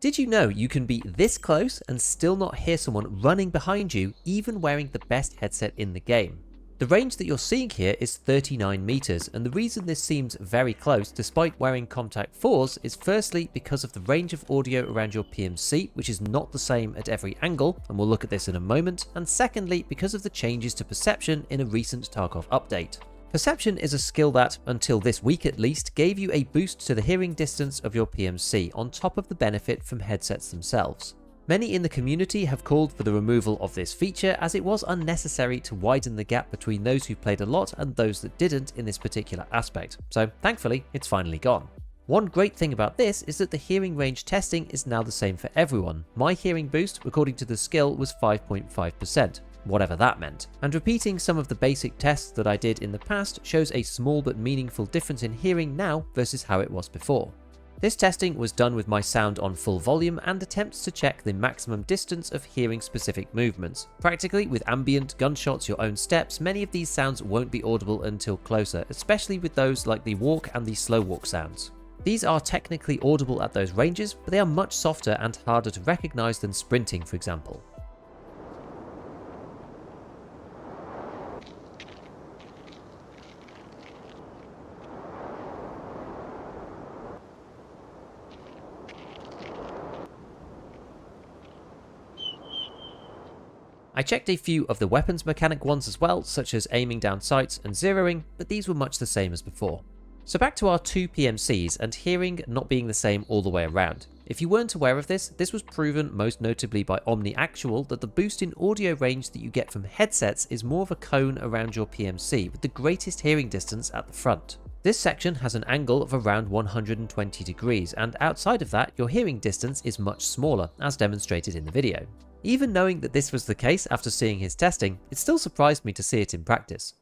Did you know you can be this close and still not hear someone running behind you, even wearing the best headset in the game? The range that you're seeing here is 39 meters, and the reason this seems very close despite wearing Contact 4s is firstly because of the range of audio around your PMC, which is not the same at every angle, and we'll look at this in a moment, and secondly because of the changes to perception in a recent Tarkov update. Perception is a skill that, until this week at least, gave you a boost to the hearing distance of your PMC on top of the benefit from headsets themselves. Many in the community have called for the removal of this feature as it was unnecessary to widen the gap between those who played a lot and those that didn't in this particular aspect, so thankfully it's finally gone. One great thing about this is that the hearing range testing is now the same for everyone. My hearing boost, according to the skill, was 5.5%. Whatever that meant. And repeating some of the basic tests that I did in the past shows a small but meaningful difference in hearing now versus how it was before. This testing was done with my sound on full volume and attempts to check the maximum distance of hearing specific movements. Practically, with ambient, gunshots, your own steps, many of these sounds won't be audible until closer, especially with those like the walk and the slow walk sounds. These are technically audible at those ranges, but they are much softer and harder to recognize than sprinting, for example. I checked a few of the weapons mechanic ones as well, such as aiming down sights and zeroing, but these were much the same as before. So back to our two PMCs and hearing not being the same all the way around. If you weren't aware of this, this was proven most notably by Omni Actual that the boost in audio range that you get from headsets is more of a cone around your PMC with the greatest hearing distance at the front. This section has an angle of around 120 degrees, and outside of that your hearing distance is much smaller, as demonstrated in the video. Even knowing that this was the case after seeing his testing, it still surprised me to see it in practice.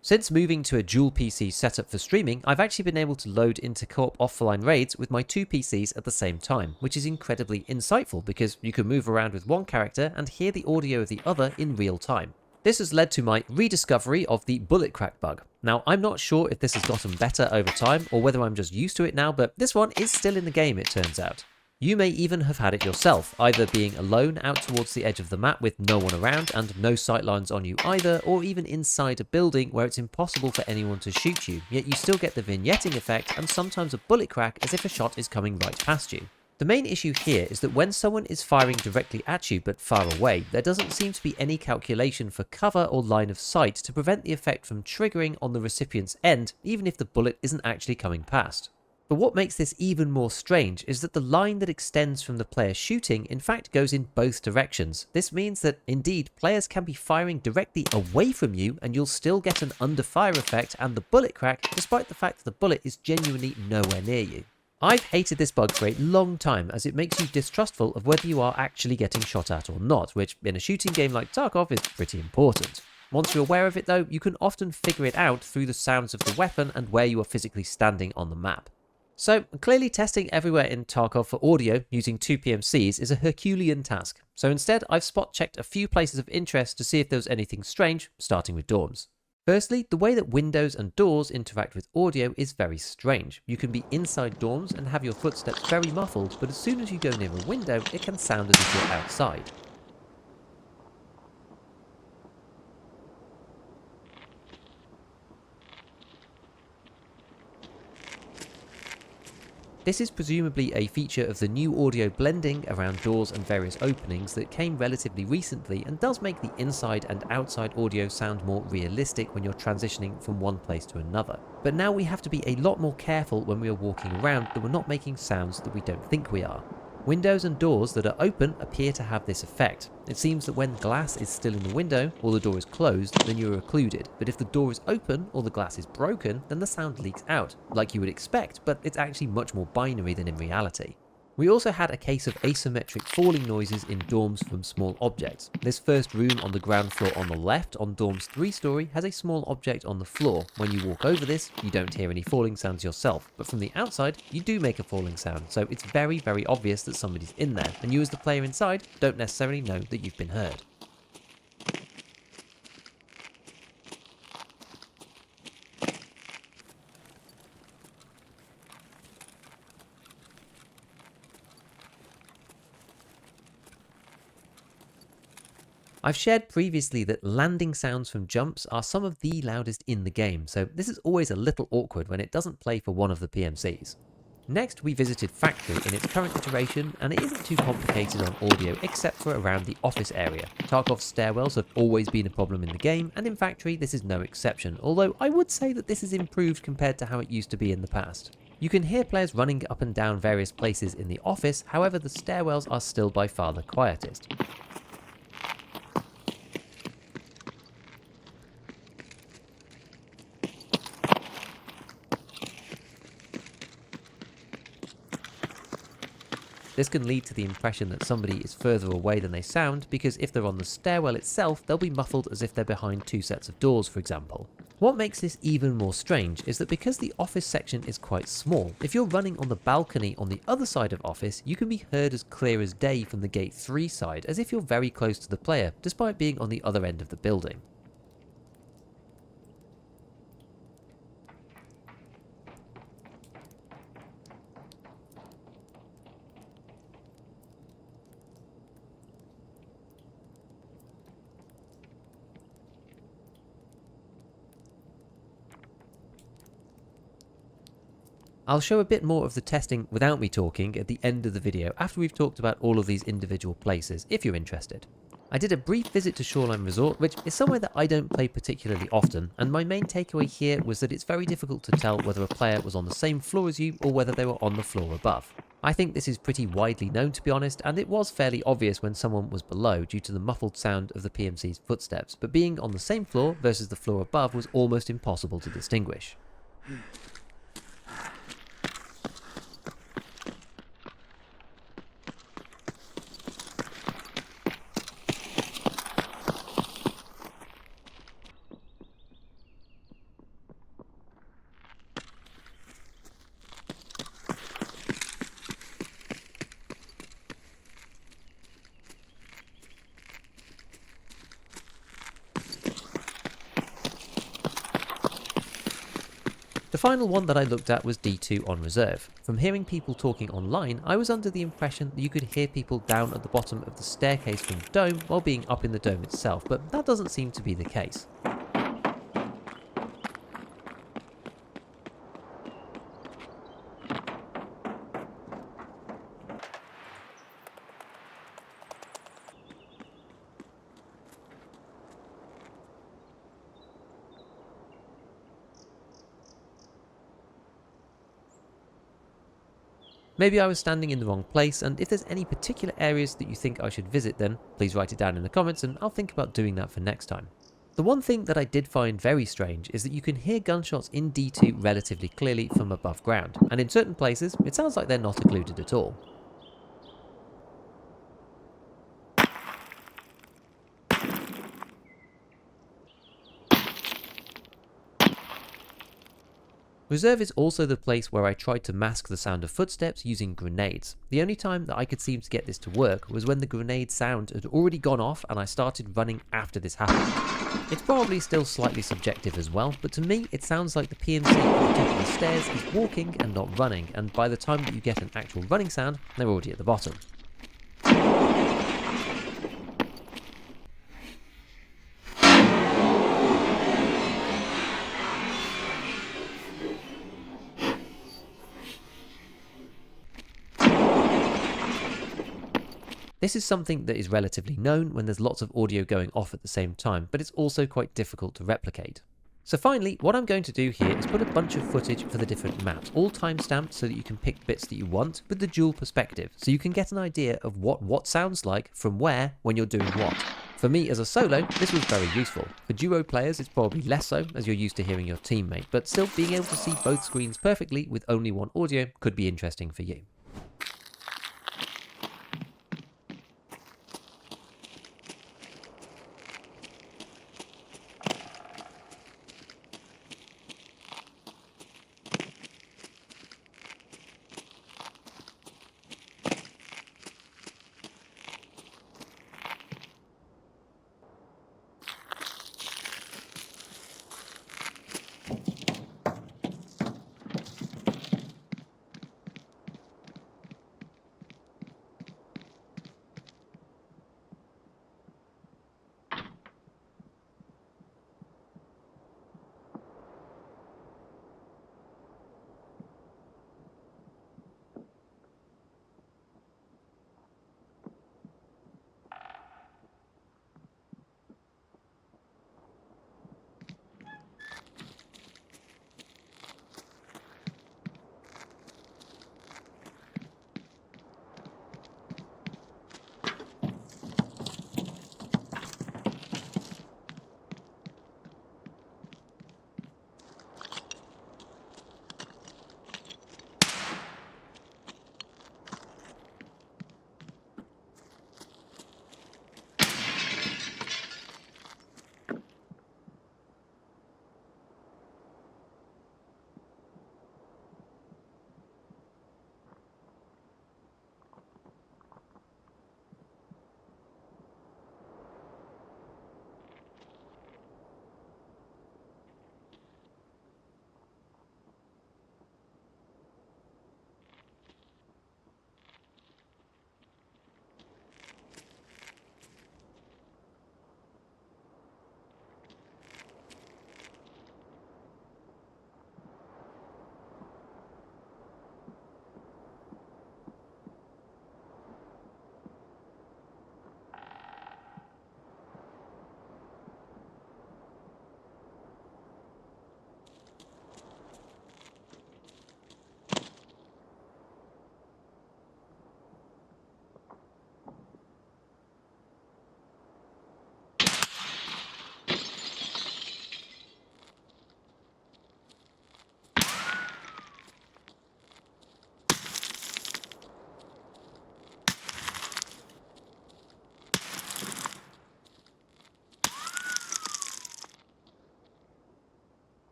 Since moving to a dual PC setup for streaming, I've actually been able to load into co-op offline raids with my two PCs at the same time, which is incredibly insightful because you can move around with one character and hear the audio of the other in real time. This has led to my rediscovery of the bullet crack bug. Now, I'm not sure if this has gotten better over time or whether I'm just used to it now, but this one is still in the game, it turns out. You may even have had it yourself, either being alone out towards the edge of the map with no one around and no sightlines on you either, or even inside a building where it's impossible for anyone to shoot you, yet you still get the vignetting effect and sometimes a bullet crack as if a shot is coming right past you. The main issue here is that when someone is firing directly at you but far away, there doesn't seem to be any calculation for cover or line of sight to prevent the effect from triggering on the recipient's end, even if the bullet isn't actually coming past. But what makes this even more strange is that the line that extends from the player shooting in fact goes in both directions. This means that indeed players can be firing directly away from you and you'll still get an under fire effect and the bullet crack despite the fact that the bullet is genuinely nowhere near you. I've hated this bug for a long time as it makes you distrustful of whether you are actually getting shot at or not, which in a shooting game like Tarkov is pretty important. Once you're aware of it though, you can often figure it out through the sounds of the weapon and where you are physically standing on the map. So clearly testing everywhere in Tarkov for audio using two PMCs is a Herculean task, so instead I've spot checked a few places of interest to see if there was anything strange, starting with dorms. Firstly, the way that windows and doors interact with audio is very strange. You can be inside dorms and have your footsteps very muffled, but as soon as you go near a window, it can sound as if you're outside. This is presumably a feature of the new audio blending around doors and various openings that came relatively recently and does make the inside and outside audio sound more realistic when you're transitioning from one place to another. But now we have to be a lot more careful when we are walking around that we're not making sounds that we don't think we are. Windows and doors that are open appear to have this effect. It seems that when glass is still in the window or the door is closed, then you're occluded. But if the door is open or the glass is broken, then the sound leaks out, like you would expect, but it's actually much more binary than in reality. We also had a case of asymmetric falling noises in dorms from small objects. This first room on the ground floor on the left on dorm's 3-story has a small object on the floor. When you walk over this, you don't hear any falling sounds yourself, but from the outside, you do make a falling sound, so it's very, very obvious that somebody's in there, and you as the player inside don't necessarily know that you've been heard. I've shared previously that landing sounds from jumps are some of the loudest in the game, so this is always a little awkward when it doesn't play for one of the PMCs. Next, we visited Factory in its current iteration, and it isn't too complicated on audio except for around the office area. Tarkov's stairwells have always been a problem in the game, and in Factory this is no exception, although I would say that this is improved compared to how it used to be in the past. You can hear players running up and down various places in the office, however the stairwells are still by far the quietest. This can lead to the impression that somebody is further away than they sound, because if they're on the stairwell itself, they'll be muffled as if they're behind two sets of doors, for example. What makes this even more strange is that because the office section is quite small, if you're running on the balcony on the other side of office, you can be heard as clear as day from the gate 3 side, as if you're very close to the player, despite being on the other end of the building. I'll show a bit more of the testing without me talking at the end of the video after we've talked about all of these individual places, if you're interested. I did a brief visit to Shoreline Resort, which is somewhere that I don't play particularly often, and my main takeaway here was that it's very difficult to tell whether a player was on the same floor as you or whether they were on the floor above. I think this is pretty widely known, to be honest, and it was fairly obvious when someone was below due to the muffled sound of the PMC's footsteps, but being on the same floor versus the floor above was almost impossible to distinguish. The final one that I looked at was D2 on reserve. From hearing people talking online, I was under the impression that you could hear people down at the bottom of the staircase from the dome while being up in the dome itself, but that doesn't seem to be the case. Maybe I was standing in the wrong place, and if there's any particular areas that you think I should visit, then please write it down in the comments and I'll think about doing that for next time. The one thing that I did find very strange is that you can hear gunshots in D2 relatively clearly from above ground, and in certain places it sounds like they're not occluded at all. Reserve is also the place where I tried to mask the sound of footsteps using grenades. The only time that I could seem to get this to work was when the grenade sound had already gone off and I started running after this happened. It's probably still slightly subjective as well, but to me it sounds like the PMC at the top of the stairs is walking and not running, and by the time that you get an actual running sound, they're already at the bottom. This is something that is relatively known when there's lots of audio going off at the same time, but it's also quite difficult to replicate. So finally, what I'm going to do here is put a bunch of footage for the different maps, all timestamped so that you can pick bits that you want with the dual perspective, so you can get an idea of what sounds like from where when you're doing what. For me as a solo, this was very useful. For duo players, it's probably less so, as you're used to hearing your teammate, but still being able to see both screens perfectly with only one audio could be interesting for you.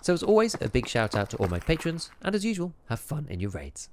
So as always, a big shout out to all my patrons, and as usual, have fun in your raids.